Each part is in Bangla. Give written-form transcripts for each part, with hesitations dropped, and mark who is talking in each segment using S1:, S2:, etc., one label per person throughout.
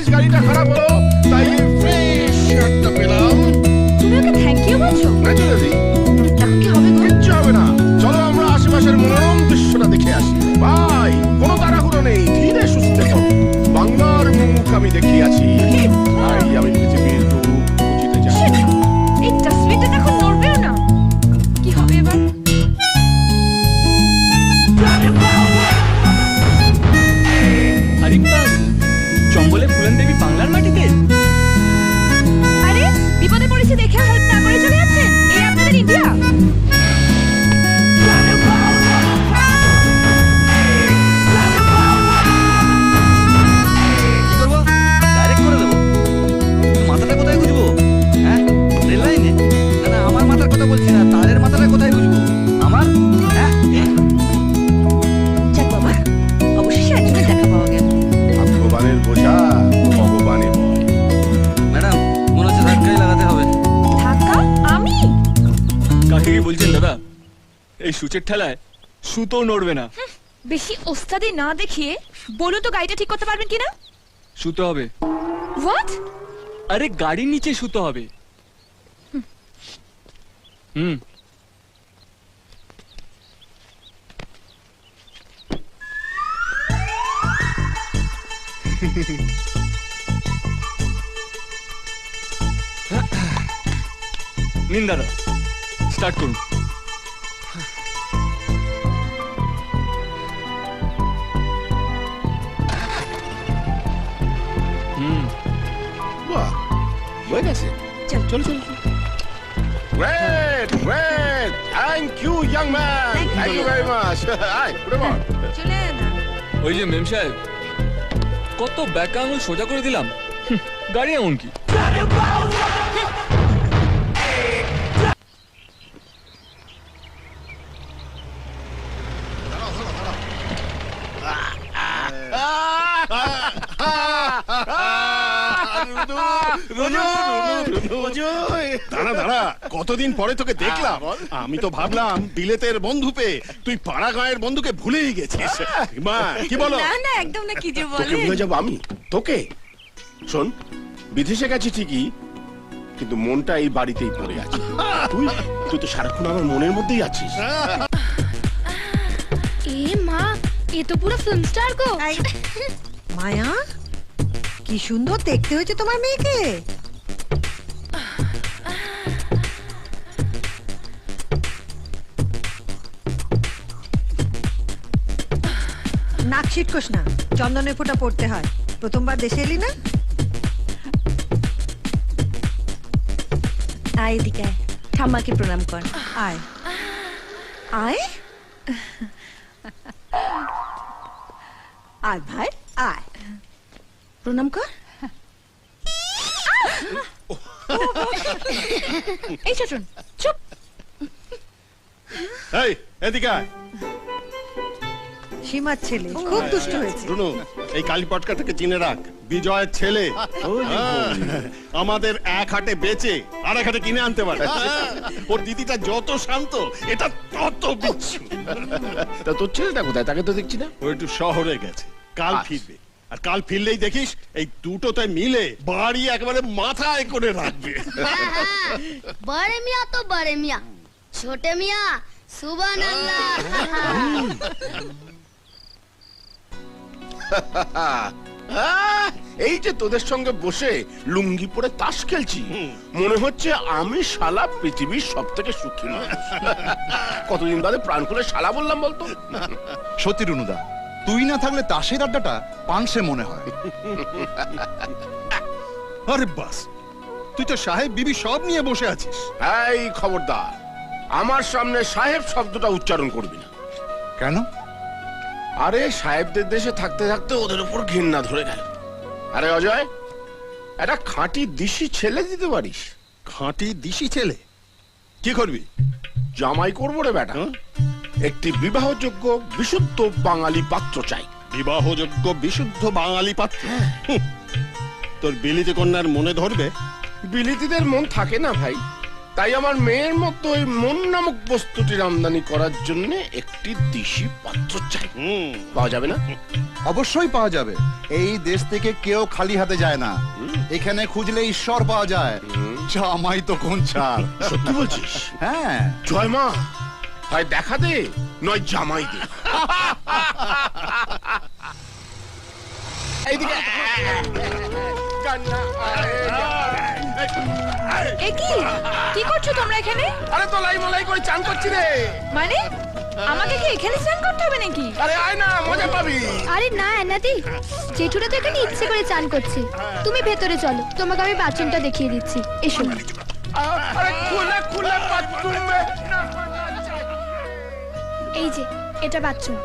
S1: ভাগ্যিস গাড়িটা খারাপ হলো, তাই ফ্রেশ একটা পেলাম।
S2: তুমি ওকে থ্যাংক ইউ বলছো?
S1: ন্যাচুরালি।
S2: এখন কি হবে গো?
S1: কিচ্ছু হবে না, চলো আমরা আশেপাশের মনোরম দৃশ্যটা দেখে আসি। ভাই কোনো তাড়াহুড়ো নেই, ধীরে সুস্থে চলো। বাংলার মুখ আমি দেখিয়াছি, তাই আমি পৃথিবীর রূপ বুঝিতে চাই।
S2: Shit! এই ডাস্টবিনটা এখন নড়বেও না। কি হবে এবার?
S3: আরিফবাস, চম্বলে ফুলন দেবী বাংলার মাটিতে?
S2: আরে বিপদে পড়েছে দেখে হেল্প না করে চলে যাচ্ছেন? এই আপনাদের ইন্ডিয়া?
S3: কি করবো? ডাইরেক্ট করে দেবো? মাথাটা কোথায় গুজবো? হ্যাঁ, রেল লাইনে? না না, আমার মাথার কথা বলছি না, তারের মাথাটা কোথায় গুজবো? আমার? হ্যাঁ?
S2: যাক বাবা, অবশেষে একজনের দেখা পাওয়া গেল।
S1: ভগবানের বোঝা ভগবানে বয়।
S3: ম্যাডাম, মনে হচ্ছে ধাক্কাই লাগাতে হবে।
S2: ধাক্কা? আমি?
S4: কাকে কি বলছেন দাদা? এই সূচের ঠেলায় সুতো নড়বে না।
S2: বেশি ওস্তাদি না দেখিয়ে বলুন তো গাড়িটা ঠিক করতে পারবেন কিনা?
S4: সুতো হবে।
S2: হোয়াট?
S4: আরে গাড়ির নিচে সুতো হবে। হুম। নিন দাদা, স্টার্ট করুন। হুম।
S1: বাহ, হয়ে গেছে।
S2: চল।
S1: চলো চলো। Great great, thank you young man, thank you very much. আয় উঠে পড়।
S2: চলে না।
S4: ওই যে মেম সাহেব, কত ব্যাকা আঙুল সোজা করে দিলাম, গাড়ি এমন কি?
S1: দাঁড়া দাঁড়া, কতদিন পরে তোকে দেখলাম। আমি তো ভাবলাম বিলেতের বন্ধু পেয়ে তুই পাড়া গাঁয়ের বন্ধুকে ভুলেই গেছিস। মা কি বলো?
S2: না না, একদম না, কি যে
S1: তোকে ভুলে যাবো আমি? তোকে শোন, বিদেশে গেছি ঠিকই, কিন্তু মনটা এই বাড়িতেই পড়ে আছে। তুই তুই তো সারাক্ষণ আমার মনের মধ্যেই আছিস।
S2: এ মা, এ তো পুরো ফিল্ম স্টার গো।
S5: মায়া, কি সুন্দর দেখতে হয়েছে তোমার মেয়েকে। নাক ছিটকোস না, চন্দনের ফোঁটা পড়তে হয়। প্রথমবার দেশে এলি না?
S2: আয় এদিকে আয়, ঠাম্মাকে প্রণাম কর।
S5: আয়
S2: আয়।
S5: আয় ভাই আয়।
S2: প্রণাম কর। এই ছোটন, চুপ।
S1: এই এদিকে আয়।
S5: সীমার ছেলে খুব দুষ্ট হয়েছে।
S1: রুনু, এই কালীপটকাটাকে চিনে রাখ, বিজয়ের ছেলে। আমাদের এক হাটে বেচে আর এক হাটে কিনে আনতে পারে। ওর দিদিটা যত শান্ত, এটা তত বিচ্ছু। তা তোর ছেলেটা কোথায়? তাকে তো দেখছি না। ও একটু শহরে গেছে, কাল ফিরবে। আর কাল ফিরলেই দেখিস এই দুটোতে মিলে বাড়ি একেবারে মাথায় করে রাখবে।
S6: बड़े मियाँ तो बड़े मियाँ, छोटे मियाँ सुभान अल्लाह।
S1: এই যে তোদের সঙ্গে বসে লুঙ্গি পরে তাস খেলছি, মনে হচ্ছে আমি শালা পৃথিবীর সব থেকে সুখী মানুষ। কতদিন বাদে প্রাণ খুলে শালা বললাম বলতো।
S7: সত্যি রুনুদা, তুই না থাকলে তাসের আড্ডাটা পাংশে মনে হয়।
S8: আরে বাস, তুই তো সাহেব বিবি সব নিয়ে বসে আছিস।
S1: এই খবরদার, আমার সামনে সাহেব শব্দটা উচ্চারণ করবি না।
S7: কেন?
S1: আরে সাহেবদের দেশে থাকতে থাকতে ওদের উপর ঘৃণা ধরে গেল। আরে অজয়, একটা খাঁটি দিশি ছেলে দিতে পারিস?
S8: খাঁটি দিশি ছেলে? কি করবি?
S1: জামাই করবো রে বেটা। একটি বিবাহযোগ্য বিশুদ্ধ বাঙালি পাত্র চাই।
S8: বিবাহযোগ্য বিশুদ্ধ বাঙালি পাত্র? তোর বিলিতি কন্যার মনে ধরবে?
S1: বিলিতিদের মন থাকে না ভাই, তাই আমার মেয়ের মতো ওই মন নামক বস্তুটির আমদানি করার জন্য একটি দিশি পাত্র চাই। পাওয়া যাবে না?
S7: অবশ্যই পাওয়া যাবে। এই দেশ থেকে কেউ খালি হাতে যায় না, এখানে খুঁজলে ঈশ্বর পাওয়া যায়। জামাই তো কোন ছাড়।
S8: সত্যি বলছিস?
S7: হ্যাঁ,
S8: জয় মা, হয় দেখা দে নয় জামাই দে। এইদিকে
S2: এ কি করছো তোমরা এখানে?
S8: আরে তোলাই মোলাই করে চান করছি রে।
S2: মানে আমাকে কি এখানে স্নান করতে হবে নাকি?
S8: আরে আয় না, মজা পাবি।
S6: আরে না এনাদি, জেঠুরা তো এখানে ইচ্ছে করে চান করছে। তুমি ভেতরে চলো, তোমাকে আমি বাথরুমটা দেখিয়ে দিচ্ছি। এসো।
S8: আরে খুলে খুলে বাথরুমে।
S6: এই যে এটা বাথরুম।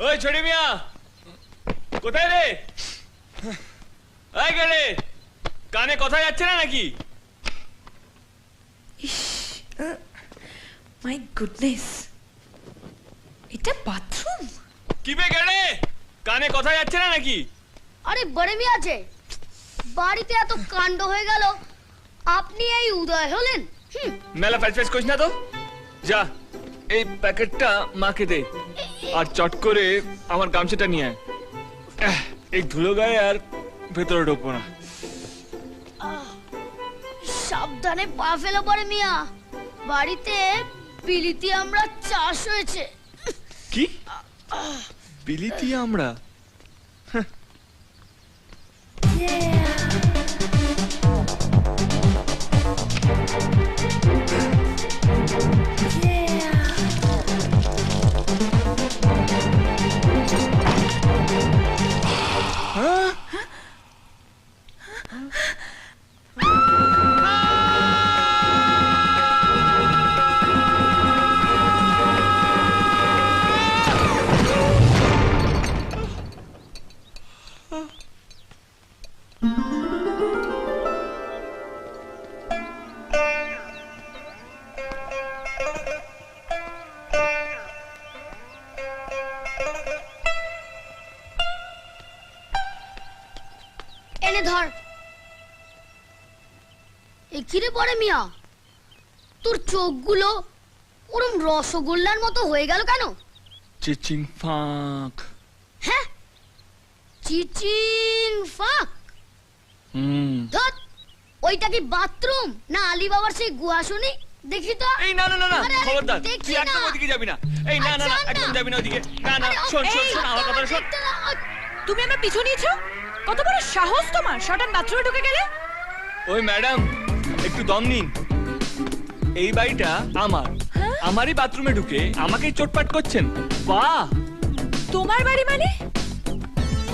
S4: ওই ছোটি মিয়া, কোথায় রে? এই গেলে কানে কথা যাচ্ছে না নাকি?
S2: মাই গুডনেস, এটা বাথরুম?
S4: কি বে গেলে, কানে কথা যাচ্ছে না নাকি?
S6: আরে বড় মিয়া আছে, বাড়িতে এত কাণ্ড হয়ে গেল, আপনি এই উদয় হলেন?
S4: মেলা ফ্যাচ ফ্যাচ করিস না তো। যা এই প্যাকেটটা মাকে দে, আর চট করে আমার গামছাটা নিয়ে আয়। এই ধুলো গায়ে আর ভেতরে ঢুকবো না।
S6: সাবধানে পা ফেলো বড় মিয়া, বাড়িতে বিলিতি আমরা চাষ হয়েছে।
S4: কি বিলিতি আমরা?
S6: এনে ধর। একিরে বড় মিয়া, তোর চোখগুলো ওরম রসগোল্লার মতো হয়ে গেল কেন?
S4: চিচিং ফাঁক।
S6: হ্যাঁ, চিচিং ফাক। ধর, ওইটা কি বাথরুম না আলী বাবার সেই গুহা শুনি? দেখি তো।
S4: এই না না না না,
S6: আরে, আরে,
S4: খবরদার,
S6: দেখি
S4: তুই একদম
S6: না।
S4: ওদিকে যাবি না। এই না না না,
S6: আচ্ছা,
S4: একদম
S6: না।
S4: যাবি না ওদিকে। না না,
S6: আরে,
S4: শোন শোন
S6: এই,
S4: শোন, আমার কথা শোন।
S2: তুমি আমার পিছু নিয়েছো? কত বড় সাহস তোমার, শটান বাথরুমে ঢুকে গেলে?
S4: ওই ম্যাডাম, একটু দম নিন। এই বাড়িটা আমার, আমারই বাথরুমে ঢুকে আমাকেই চোটপাট করছেন। বাহ,
S2: তোমার বাড়ি মানে?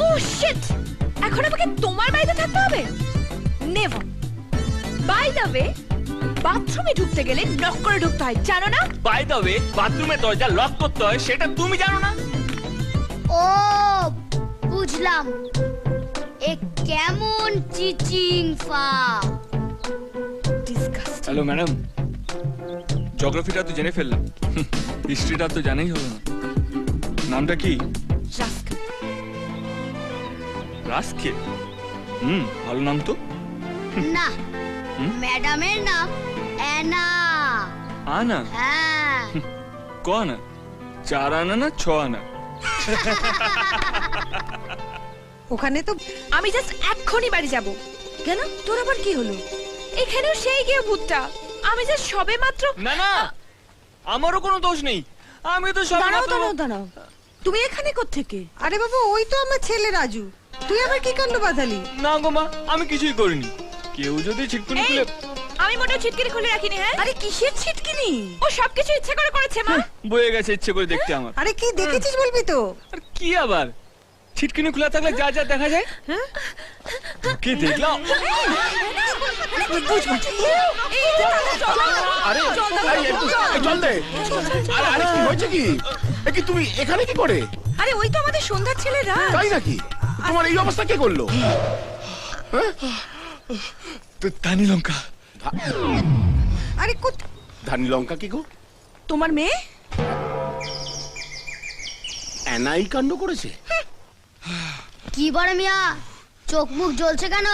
S2: ও শিট, এখন আমাকে তোমার বাড়িতে থাকতে হবে? নেভার। বাই দ্য ওয়ে, বাথরুমে ঢুকতে গেলে নক করে ঢুকতে হয়, জানো না?
S4: বাই দ্য ওয়ে, বাথরুমের দরজা লক করতে হয় সেটা তুমি জানো না?
S6: ও বুঝলাম, এ কেমন চিচিং ফাক।
S2: ডিসকাস্টিং।
S4: হ্যালো ম্যাডাম, জিওগ্রাফিটা তো জেনে ফেললাম, হিস্ট্রিটা তো জানাই হলো না। নামটা কি?
S2: রাস্কেল।
S4: রাস্কেল? ভালো নাম তো।
S6: না, ম্যাডামের নাম অ্যানা।
S4: আনা?
S6: হ্যাঁ।
S4: ক আনা? 4 আনা না 6 আনা?
S5: ওখানে তো
S2: আমি জাস্ট এক্ষুনি বাড়ি যাব।
S5: কেন, তোর আবার কি হলো?
S2: এখানেও সেই গিয়ে ভূতটা। আমি জাস্ট সবে মাত্র।
S4: না না, আমারও কোনো দোষ নেই, আমি তো সব
S5: দাঁড়াও দাঁড়াও দাঁড়াও, তুমি এখানে কোত্থেকে? আরে বাবা, ওই তো আমার ছেলে রাজু। তুই আবার কি কাণ্ড বাঁধালি?
S4: না গো মা, আমি কিছুই করিনি। কেউ যদি ছিটকুনি
S2: এই,
S4: খুলে।
S2: আমি মোটেও ছিটকিনি খুলে রাখিনি। হ্যাঁ,
S5: আরে কিসের ছিটকিনি?
S2: ও সবকিছু ইচ্ছে করে করেছে মা।
S4: বয়ে গেছে ইচ্ছে করে দেখতে আমার।
S5: আরে কি দেখেছিস বলবি তো?
S4: আর কি আবার, ছিটকিনি খোলা থাকলে যা যা দেখা যায়। কি দেখলাম?
S8: আরে এই, এই জল দে। আরে আরে কি হয়েছে কি? এ কি তুমি এখানে কি করে?
S5: আরে ওই তো আমাদের সন্ধ্যার ছেলে রাজ।
S8: তাই নাকি? তোমার এই অবস্থা কে করলো?
S4: ধানি লঙ্কা।
S5: আরে
S8: ধানি লঙ্কা কি গো?
S5: তোমার মেয়ে?
S8: অ্যানাই কাণ্ড করেছে?
S6: কি বড় মিয়া, চোখ মুখ জ্বলছে কেন?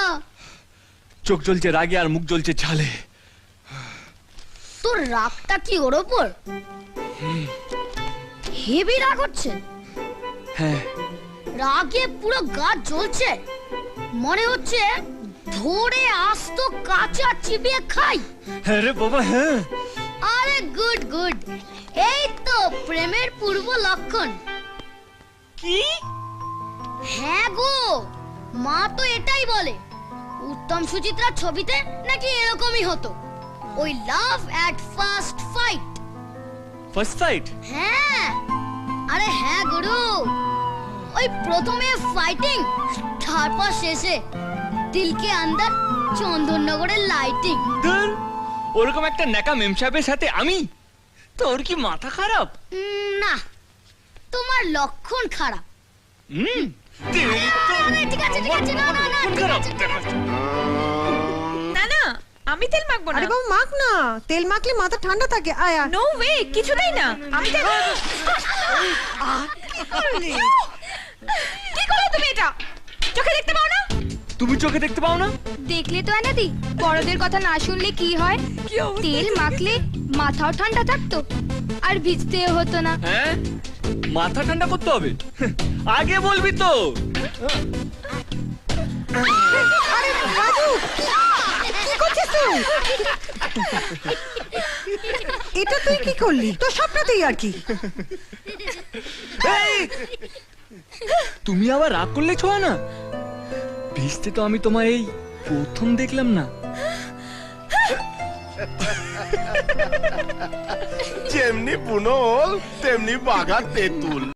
S4: চোখ জ্বলছে রাগে আর মুখ জ্বলছে ঝালে।
S6: তোর রাগটা কি ওর ওপর? হেভি রাগ হচ্ছে?
S4: হ্যাঁ
S6: রাগে পুরো গা জ্বলছে, মনে হচ্ছে ধরে আস্ত কাঁচা চিবিয়ে খাই।
S4: হ্যাঁ রে বাবা হ্যাঁ।
S6: আরে গুড গুড, এই তো প্রেমের পূর্ব লক্ষণ।
S4: কি?
S6: হ্যাঁ গো, মা তো এটাই বলে। উত্তম সুচিত্রার ছবিতে নাকি এরকমই হতো, ওই love at first fight.
S4: First fight?
S6: হ্যাঁ, আরে হ্যাঁ গুরু, ওই প্রথমে ফাইটিং, তারপর শেষে দিল কে আন্দার চন্দননগরের লাইটিং।
S4: ধুর, ওরকম একটা নেকা মেম সাহেবের সাথে আমি? তোর কি মাথা খারাপ?
S6: না, তোমার লক্ষণ খারাপ।
S4: হুম
S6: ঠিক আছে ঠিক আছে, না না না, ঠিক আছে, ঠিক আছে।
S2: না না, আমি তেল মাখবো না।
S5: আরে বাবা মাখ না, তেল মাখলে মাথা ঠান্ডা থাকে। আয়া
S2: নো ওয়ে, কিছুতেই না। আমি তেল কি করলে তুমি এটা? চোখে দেখতে পাও না?
S4: তুমি চোখে দেখতে পাও না?
S9: দেখলে তো আনাদি, বড়দের কথা না শুনলে কি হয়? তেল মাখলে মাথাও ঠান্ডা থাকতো আর ভিজতেও হতো না।
S4: হ্যাঁ, মাথা ঠান্ডা করতে হবে, আগে বলবি তো।
S5: আরে রাজু, কি করছিস তুই? এটা তুই কি করলি? তোর স্বপ্নতেই আর কি।
S4: এই, তুমি আবার রাগ করলে ছোঁয়া না? ভিজতে তো আমি তোমার এই প্রথম দেখলাম না।
S1: যেমনি পুনল তেমনি বাঘা তেঁতুল।